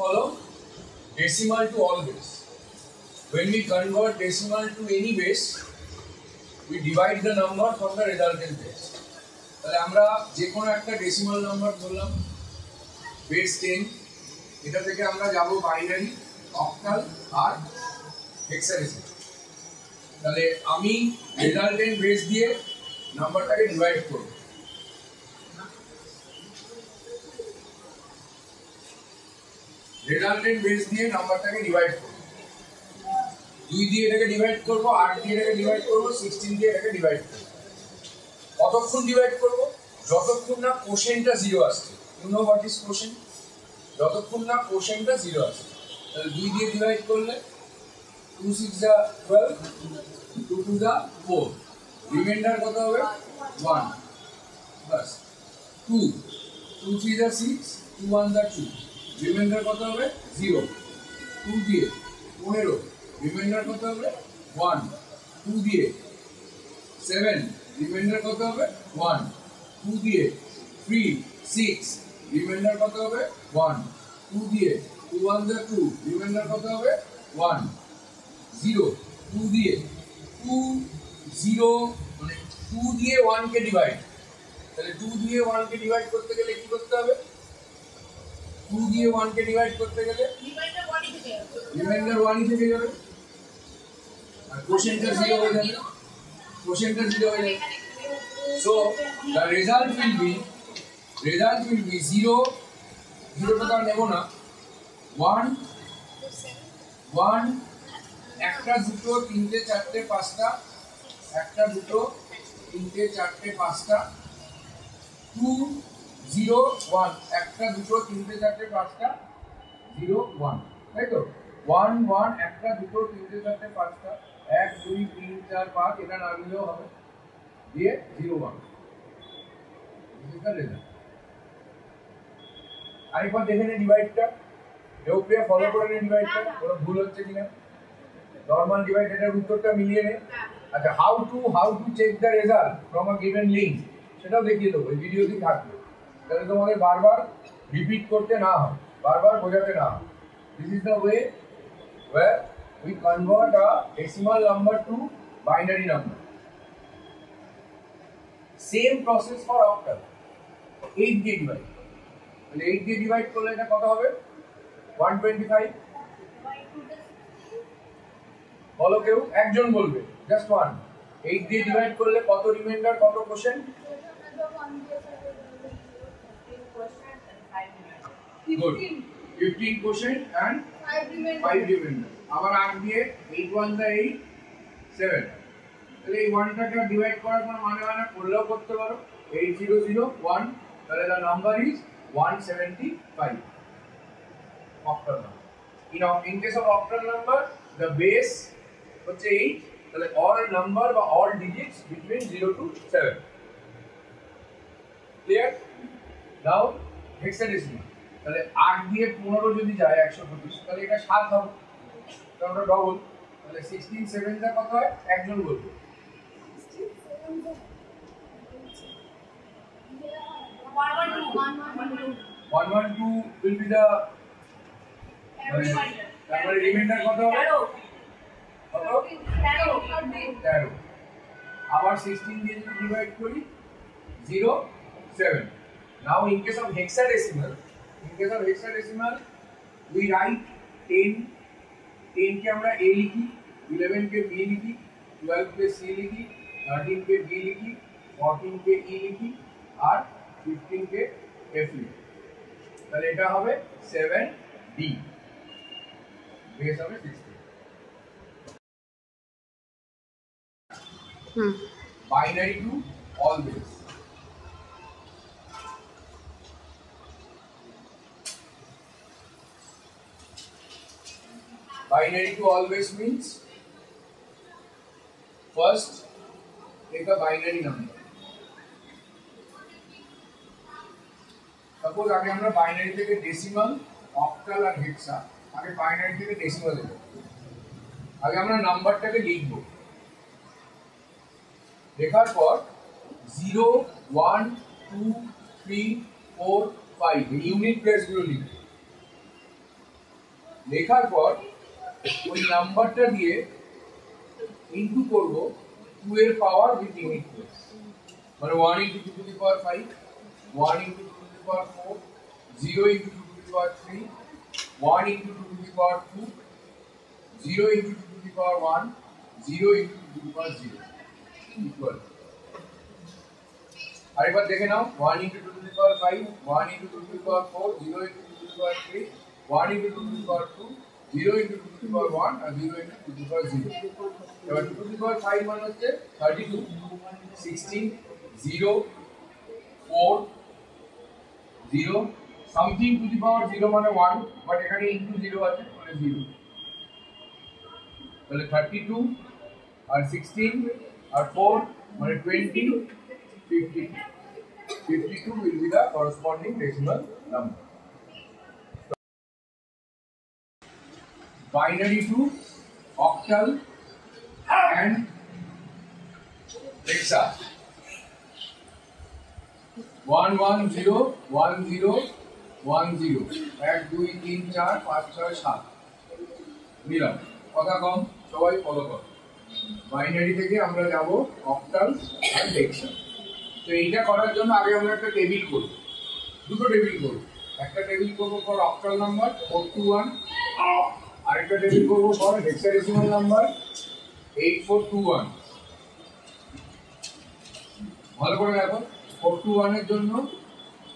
follow decimal to all base. When we convert decimal to any base, we divide the number from the resultant base. তাহলে আমরা যে কোনো একটা decimal number বললাম base 10, এটা থেকে আমরা যাব বাইনারি, অক্টাল আর হেক্সাডেসিমাল। তাহলে আমি রেজাল্টেন্ট বেস দিয়ে নাম্বারটাকে ডিভাইড করব। রেজাল্টেন্ট বেস দিয়ে নাম্বারটাকে ডিভাইড করব, 2 দিয়ে এটাকে ডিভাইড করব, 8 দিয়ে এটাকে ডিভাইড করব, 16 দিয়ে এটাকে ডিভাইড করব। কতক্ষণ ডিভাইড করব? যতক্ষণ না কোশেন্টটা 0 আসছে। You know what is quotient? যতক্ষণ না কোশেন্টটা 0 আসছে। তাহলে 2 দিয়ে ডিভাইড করলে 2 6 যা 12, 2 2 যা 4, রিমাইন্ডার কত হবে? 1 বাস। 2 2 3 যা 6, 2 1 যা 2, রিমাইন্ডার কত হবে? 0। 2 দিয়ে 15, রিমাইন্ডার কত হবে? 1। 2 দিয়ে 7, রিমাইন্ডার কত হবে? 1। 2 দিয়ে 3 6, রিমাইন্ডার কত হবে? 1। 2 দিয়ে 2 1 যা 2, রিমাইন্ডার কত হবে? 1 0। 2 দিয়ে 2 0 মানে 2 দিয়ে 1 কে ডিভাইড। তাহলে 2 দিয়ে 1 কে ডিভাইড করতে গেলে কি করতে হবে? 2 দিয়ে 1 কে ডিভাইড করতে গেলে রিমাইন্ডার 1 থেকে যাবে আর কোশেন্টটা 0 হয়ে যাবে। কোশেন্টটা 0 হয়ে যাবে। So the result will be 0 0 টাকা নেব না, 1 1 একটা দুটো তিনটে চারটে পাঁচটা, একটা দুটো তিনটে চারটে পাঁচটা, 2 0 1 একটা দুটো তিনটে চারটে পাঁচটা, 0 1, তাই তো? 1 1 একটা দুটো তিনটে চারটে পাঁচটা, 1 2 3 4 5, এটা না দিলেও হবে, দিয়ে 0 1। আরেকবার দেখে নে ডিভাইডটা, এওপ্রিয়া ফলো করে নে ডিভাইডটা, কোনো ভুল হচ্ছে কিনা। নরমাল ডিভাইড এটার উত্তরটা মিলিয়ে নে। আচ্ছা, how to check the result from a given link, সেটাও দেখিয়ে দেবো, এই ভিডিওতেই থাকবে, তাহলে তোমাদের বারবার রিপিট করতে না হয়, বারবার বোঝাতে না হয়। This is the way where we convert a decimal number to binary number. Same process for octal. 8 দিয়ে ডিভাইড, তাহলে 8 দিয়ে ডিভাইড করলে এটা কত হবে? 125। বলো কেউ, একজন বলবে, জাস্ট ওয়ান। 8 দিয়ে ডিভাইড করলে কত রিমাইন্ডার, কত quotient? Good, 15 quotient and 5 reminder. আবার 8 দিয়ে 8 1 যা 8 7, তাহলে এই 1টাকে ডিভাইড করার পর মানে করলেও করতে পারো, 8 0 0 1, তাহলে the number is 175 octal number. In case of octal number, the base হচ্ছে 8, তাহলে all number বা all digits between 0 to 7. Clear? Now hexadecimal, তাহলে 8 দিয়ে 15 যদি যায় 125, তাহলে এটা 7 হবে, কারণ ওটা ডবল। তাহলে 16 7 টা কত হয়? একজন বলবে। 112 will be the তারপরে রিমাইন্ডার কত হবে? কত? 13। আবার 16 দিয়ে যদি ডিভাইড করি 0 7। Now in case of hexadecimal, we write 10 কে আমরা a লিখি, 11 কে b লিখি, 12 কে c লিখি, 13 কে d লিখি, 14 কে e লিখি আর 15 কে f লিখি। তাহলে এটা হবে 7d, বেস হবে 16। Binary to all base. Binary to all base means first take a binary number. Suppose আগে আমরা বাইনারি থেকে ডেসিমাল, অক্টাল আর হেক্সা, আগে বাইনারি থেকে ডেসিমাল এ যাব। আগে আমরা নাম্বারটাকে লিখব, লেখার পর 0 1 2 3 4 5 ইউনিট প্লেস গুলো লিখব। লেখার পর ওই নাম্বারটা দিয়ে ইনটু করব 2 এর পাওয়ার উইথ ইউনিট প্লেস, মানে 1 into 2 to the power 5, 1 into 2 to the power 4, 0 into 2 to the power 3, 1 into 2 to the power 2, 0 into 2 to the power 1, 0 into 2 to the power 0 equal. আরেকবার দেখে নাও, 1 into 2 to the power 5, 1 into 2 to the power 4, 0 into 2 to the power 3, 1 into 2 to the power 2, 0 into 2 to the power 1 R 0 into 2 to the power 0. এবার 2 to the power 5 মানে হচ্ছে 32, 16, 0, 4, 0, something to the power 0 মানে 1, but এখানে into 0 আছে মানে 0. তাহলে 32 আর 16 আর 4 মানে 20, 52. 52 will be the corresponding decimal number. Binary to octal and hexa. 1 1 0 1 0 1 0 1 2 3 4 5 6 7 মিলাম, কথা কম, সবাই ফলো করো। বাইনারি থেকে আমরা যাব অক্টাল আর হেক্সা। তো এইটা করার জন্য আগে আমরা একটা টেবিল করব, দুটো টেবিল করব। একটা টেবিল করব ফর অক্টাল নাম্বার 421, আরেকটা টেবিল করব ফর হেক্সাডেসিমাল নাম্বার 8421। ভালো করে দেখো, 421 এর জন্য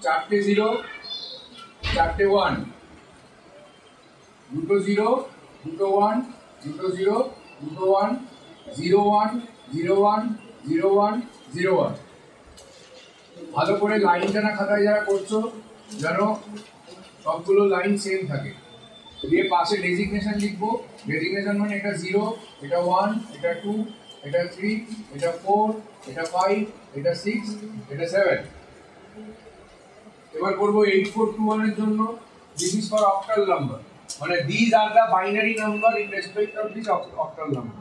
4টে 0, 4টে 1, দুটো 0, দুটো 1, দুটো 0, দুটো 1, 0 1 0 1 0 1 0 1। ভালো করে লাইনটা না খাতায় যারা করছো যেন সবগুলো লাইন সেম থাকে। দিয়ে পাশে ডেজিগনেশন লিখবো। ডেজিগনেশন মানে এটা 0, এটা 1, এটা 2, এটা 3, এটা 4, এটা 5, এটা 6, এটা 7। এবার করবো 8421 এর জন্য this is for octal number, মানে these are the binary number in respect of this octal number।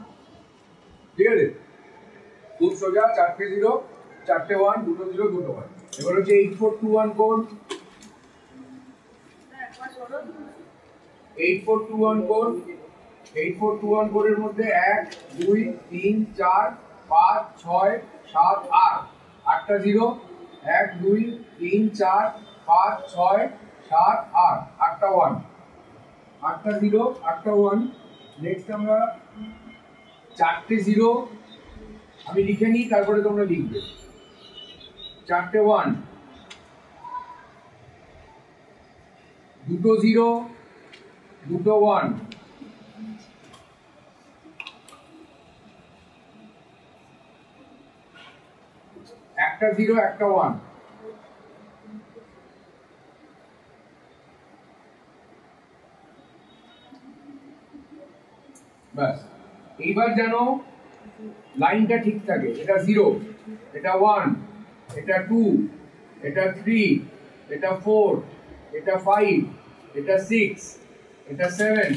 ঠিক আছে, খুব সোজা, 4টে 0, 4টে 1, দুটো 0, দুটো 1। এবার হচ্ছে 8421 কোড, 8421 কোড, 8421 কোডের মধ্যে 1 2 3 4 5 6 7 8, 8টা 0, 1 2 3 4 5 6 7 8, 8টা 1, 8টা 0, 8টা 1। নেক্সট আমরা 4টে 0 আমি লিখে নিই, তারপরে তোমরা লিখবে। 4টে 1, দুটো 0, দুটো 1, একটা 0, একটা 1। বাস, এইবার যেন লাইনটা ঠিক থাকে। এটা 0, এটা 1, এটা 2, এটা 3, এটা 4, এটা 5, এটা 6, এটা 7,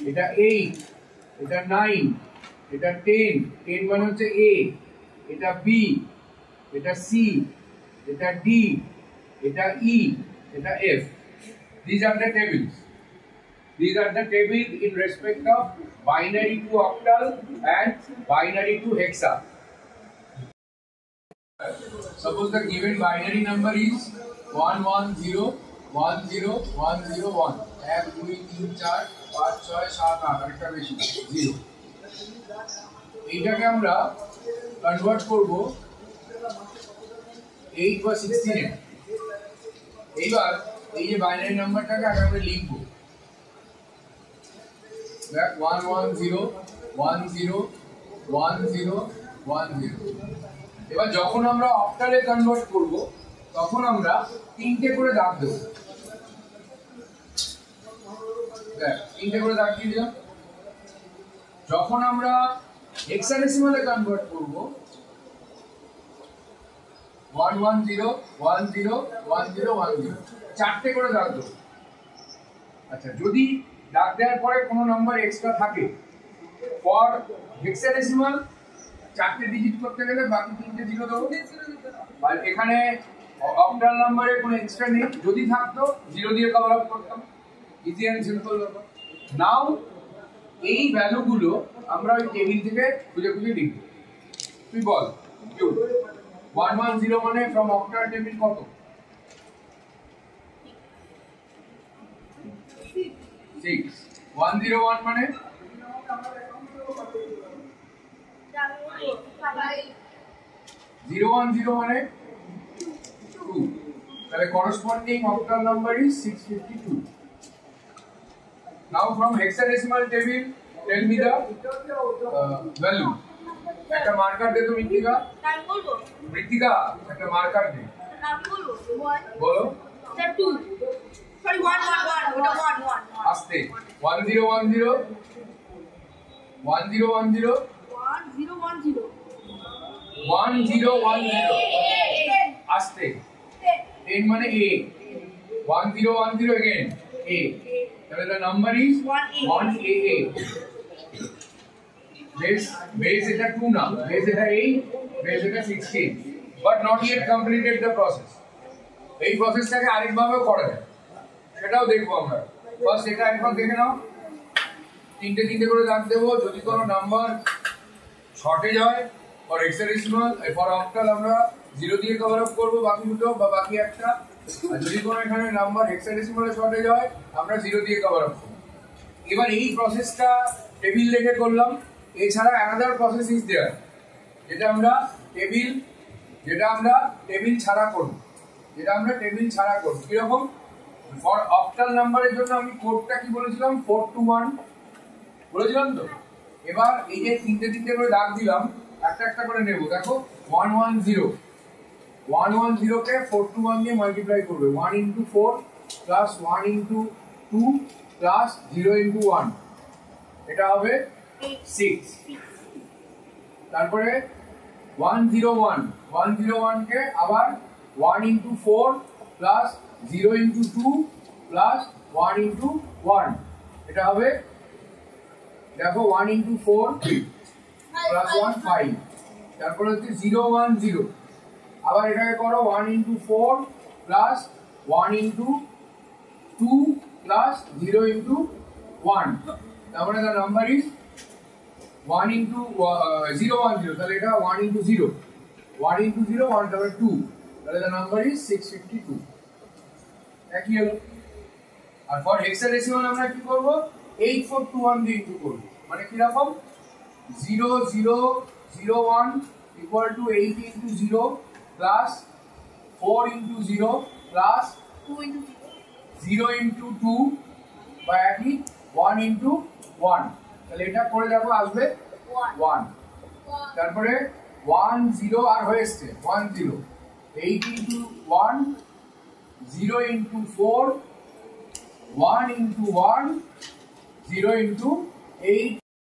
এটা 8, এটা 9, এটা 10, 10 মানে হচ্ছে A, এটা B, এটা C, এটা D, এটা E, এটা F। These are the tables. These are the tables in respect of binary to octal and binary to hexa. Suppose the given binary number is 1 1 0 1 0 1 0 1, 1 2 3 4 5 6 7 8, আরেকটা বেশি 0। এইটাকে আমরা কনভার্ট করব 8 বা 16 এ। এইবার এই যে বাইনারি নাম্বারটাকে আগে আমরা লিখবো 1 1 0 1 0 1 0 1 0। এবার যখন আমরা অক্টালে কনভার্ট করব তখন আমরা 3টে করে দাগ দেব। দেখ, 3টে করে দাগ দিয়ে দিলাম। যখন আমরা হেক্সাডেসিমালে কনভার্ট করব 1 1 0 1 0 1 0 1 0, 4টে করে দাগ দেব। আচ্ছা, যদি দাগ দেওয়ার পরে কোনো নাম্বার এক্সট্রা থাকে ফর হেক্সাডেসিমাল 4টে ডিজিট করতে গেলে বাকি 3টে 0 দেবো। আর এখানে অক্টাল নাম্বারে কোনো এক্সট্রা নেই, যদি থাকতো 0 দিয়ে কভার আপ করতাম। ইজি এন্ড সিম্পল ব্যাপার। নাও এই ভ্যালুগুলো আমরা ওই টেবিল থেকে খুঁজে খুঁজে লিখব। তুই বল কিউ 110 মানে ফ্রম অক্টাল টেবিল কত? 6। 101 মানে 010 মানে 2। তাহলে corresponding octal number is 652. Now from hexadecimal table tell me the value. একটা মার্কার দে তো মৃত্তিকা। নাম বলবো মৃত্তিকা, একটা মার্কার দে। নাম বলবো বলো। স্যার 2 সরি 111 ওটা 11 আস্তে 1010 1010 1010 আস্তে 10 মানে a 1010 again a, তাহলে the number is 1AA। base এটা 2 না, base এটা 8, base এটা 16, but not yet completed the process। এই প্রসেসটাকে আরেকভাবেও করা যায়, সেটাও দেখবো আমরা। ফার্স্ট এটা একবার দেখে নাও, তিনটে তিনটে করে দাগ দেবো। যদি কোনো নাম্বার শর্টেজ হয় ফর হেক্সাডেসিমাল, ফর অক্টাল আমরা 0 দিয়ে কভার আপ করবো বাকি দুটো বা বাকি একটা। আর যদি কোনো এখানে নাম্বার হেক্সাডেসিমালে শর্টেজ হয় আমরা 0 দিয়ে কভার আপ করবো। এবার এই প্রসেসটা টেবিল দেখে করলাম। এছাড়া অ্যানাদার প্রসেস ইজ দেয়ার, যেটা আমরা টেবিল ছাড়া করব, কিরকম? ফর অক্টাল নাম্বারের জন্য আমি কোডটা কি বলেছিলাম? 4 to 1 বলেছিলাম তো। এবার এই যে তিনটে তিনটে করে দাগ দিলাম, একটা একটা করে নেব। দেখো 110 কে 4 to 1 দিয়ে মাল্টিপ্লাই করবে। 1 into 4 plus 1 into 2 plus 0 into 1, এটা হবে 6। তারপরে 101 কে আবার 1 into 4 plus 0 into 2 plus 1 into 1, এটা হবে দেখো 1 into 4 plus 1 5। তারপরে হচ্ছে 010, আবার এটাকে করো 1 into 4 plus 1 into 2 plus 0 into 1, তারপরে the number is 1 into 010, তাহলে এটা 1 into 0 1 তারপরে 2, তাহলে the number is 652। একই হলো। আর ফর হেক্সাডেসিমাল আমরা কি করব? 8421 দিয়ে ইনটু করব। মানে কি রকম? 0001 equal to 8 into 0 plus 4 into 0 plus 2 into 0 into 2 by একই 1 into 1, তাহলে এটা করে দেখো আসবে 1। তারপরে 10 আর হয়ে এসছে 10, 8 into 1, 0 into 4, 1 into 1, 0 into 8।